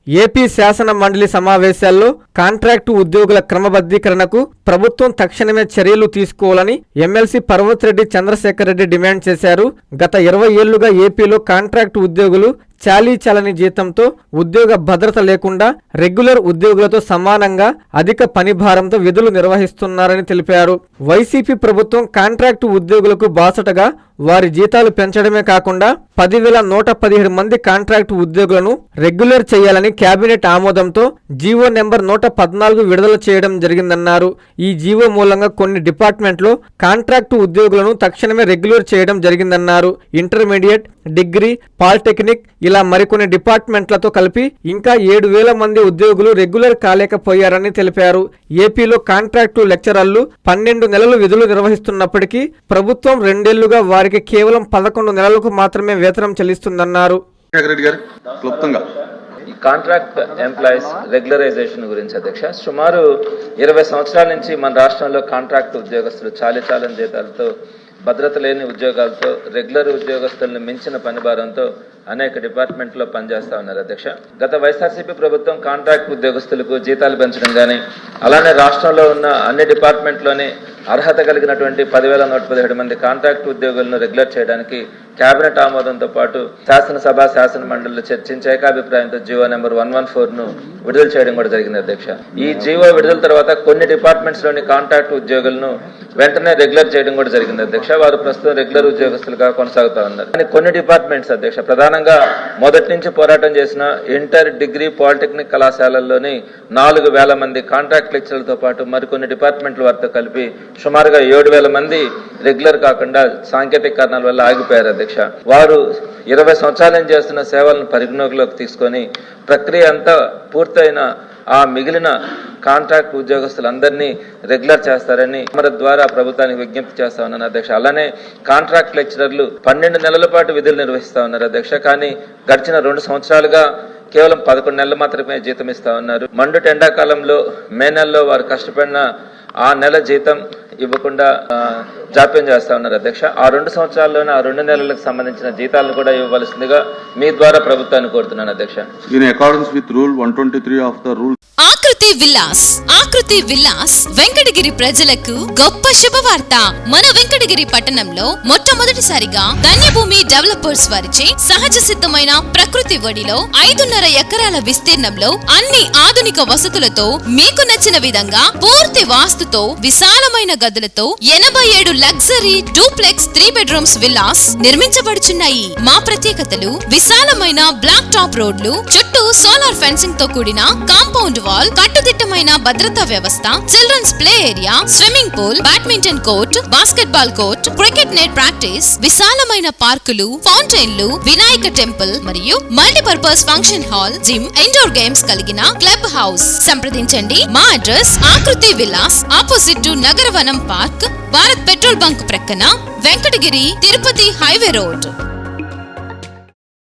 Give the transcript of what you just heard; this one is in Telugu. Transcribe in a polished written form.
ఏపీ శాసన మండలి సమావేశాల్లో కాంట్రాక్టు ఉద్యోగుల క్రమబద్ధీకరణకు ప్రభుత్వం తక్షణమే చర్యలు తీసుకోవాలని ఎమ్మెల్సీ పర్వతిరెడ్డి చంద్రశేఖర్ రెడ్డి డిమాండ్ చేశారు. గత 20 ఏళ్లుగా ఏపీలో కాంట్రాక్టు ఉద్యోగులు చాలీచాలని జీతంతో ఉద్యోగ భద్రత లేకుండా రెగ్యులర్ ఉద్యోగులతో సమానంగా అధిక పని భారంతో విధులు నిర్వహిస్తున్నారని తెలిపారు. వైసీపీ ప్రభుత్వం కాంట్రాక్టు ఉద్యోగులకు బాసటగా వారి జీతాలు పెంచడమే కాకుండా 10,117 మంది కాంట్రాక్టు ఉద్యోగులను రెగ్యులర్ చేయాలని కేబినెట్ ఆమోదంతో జీవో నెంబర్ 114 విడుదల చేయడం జరిగిందన్నారు. ఈ జీవో మూలంగా కొన్ని డిపార్ట్మెంట్లో కాంట్రాక్టు ఉద్యోగులను తక్షణమే రెగ్యులర్ చేయడం జరిగిందన్నారు. ఇంటర్మీడియట్, డిగ్రీ, పాలిటెక్నిక్ ఇలా మరికొన్ని డిపార్ట్మెంట్లతో కలిపి ఇంకా 7,000 మంది ఉద్యోగులు రెగ్యులర్ కాలేకపోయారని తెలిపారు. ఏపీలో కాంట్రాక్టు లెక్చరర్లు 12 నెలలు విధులు నిర్వహిస్తున్నప్పటికీ ప్రభుత్వం 2 ఏళ్లుగా వారికి కేవలం 11 నెలలకు మాత్రమే వేతనం చెల్లిస్తుందన్నారు. ఈ కాంట్రాక్ట్ ఎంప్లాయీస్ రెగ్యులరైజేషన్ గురించి అధ్యక్ష, సుమారు 20 సంవత్సరాల నుంచి మన రాష్ట్రంలో కాంట్రాక్ట్ ఉద్యోగస్తులు చాలీచాలని జీతాలతో, భద్రత లేని ఉద్యోగాలతో, రెగ్యులర్ ఉద్యోగస్తులను మించిన పని భారంతో అనేక డిపార్ట్మెంట్లో పనిచేస్తా ఉన్నారు అధ్యక్ష. గత వైఎస్ఆర్సీపీ ప్రభుత్వం కాంట్రాక్ట్ ఉద్యోగస్తులకు జీతాలు పెంచడం కానీ, అలానే రాష్ట్రంలో ఉన్న అన్ని డిపార్ట్మెంట్లోనే అర్హత కలిగినటువంటి 10,117 మంది కాంట్రాక్ట్ ఉద్యోగులను రెగ్యులర్ చేయడానికి కేబినెట్ ఆమోదంతో పాటు శాసనసభ, శాసన మండలిలో చర్చించి ఏకాభిప్రాయంతో జీవో నెంబర్ 114ను విడుదల చేయడం కూడా జరిగింది అధ్యక్ష. ఈ జీవో విడుదల తర్వాత కొన్ని డిపార్ట్మెంట్స్ లోని కాంట్రాక్ట్ ఉద్యోగులను వెంటనే రెగ్యులర్ చేయడం కూడా జరిగింది అధ్యక్ష. వారు ప్రస్తుతం రెగ్యులర్ ఉద్యోగస్తులుగా కొనసాగుతా ఉన్నారు. కానీ కొన్ని డిపార్ట్మెంట్స్ అధ్యక్ష, ప్రధానంగా మొదటి నుంచి పోరాటం చేసిన ఇంటర్, డిగ్రీ, పాలిటెక్నిక్ కళాశాలల్లోని 4,000 మంది కాంట్రాక్ట్ లెక్చర్లతో పాటు మరికొన్ని డిపార్ట్మెంట్ల వారితో కలిపి సుమారుగా 7,000 మంది రెగ్యులర్ కాకుండా సాంకేతిక కారణాల వల్ల ఆగిపోయారు అధ్యక్ష. వారు 20 సంవత్సరాలు చేస్తున్న సేవలను పరిగణలోకి తీసుకొని ప్రక్రియ అంతా పూర్తయిన ఆ మిగిలిన కాంట్రాక్ట్ ఉద్యోగస్తులందరినీ రెగ్యులర్ చేస్తారని మన ద్వారా ప్రభుత్వానికి విజ్ఞప్తి చేస్తా ఉన్నాను అధ్యక్ష. అలానే కాంట్రాక్ట్ లెక్చరర్లు 12 నెలల పాటు విధులు నిర్వహిస్తా ఉన్నారు అధ్యక్ష. కానీ గడిచిన 2 సంవత్సరాలుగా కేవలం 11 నెలలు మాత్రమే జీతం ఇస్తా ఉన్నారు. మండుట ఎండాకాలంలో మే నెలలో వారు కష్టపడిన ఆ నెల జీతం ఇవ్వకుండా జాప్యం చేస్తా ఉన్నారు అధ్యక్ష. ఆ 2 సంవత్సరాల్లోనే ఆ 2 నెలలకు సంబంధించిన జీతాలను కూడా ఇవ్వవలసిందిగా మీ ద్వారా ప్రభుత్వాన్ని కోరుతున్నాను అధ్యక్ష. In accordance with rule 123 of the rule. ఆకృతి విలాస్ వెంకటగిరి ప్రజలకు గొప్ప శుభవార్త. మన వెంకటగిరి పట్టణంలో మొట్టమొదటిసారిగా ధన్యభూమి డెవలపర్స్ వారిచే సహజ సిద్ధమైన ప్రకృతి ఒడిలో 5.5 ఎకరాల విస్తీర్ణంలో అన్ని ఆధునిక వసతులతో మీకు నచ్చిన విధంగా పూర్తి వాస్తుతో విశాలమైన గదులతో 87 లగ్జరీ డూప్లెక్స్ 3 బెడ్రూమ్స్ విల్లాస్ నిర్మించబడుచున్నాయి. మా ప్రత్యేకతలు: విశాలమైన బ్లాక్ టాప్ రోడ్లు, చుట్టూ సోలార్ ఫెన్సింగ్ తో కూడిన కాంపౌండ్ వాల్, కట్టుదిట్టమైన భద్రతా వ్యవస్థ, children's play area, swimming pool, badminton court, basketball court, cricket net practice, విశాలమైన పార్కులు, ఫౌంటైన్లు, వినాయక టెంపుల్ మరియు multipurpose function hall, gym, indoor games కలిగిన క్లబ్ హౌస్. సంప్రదించండి. మా address Akruthi Vilas, opposite to Nagaravanam park, Bharat petrol bunk ప్రక్కన, వెంకటగిరి, తిరుపతి హైవే రోడ్.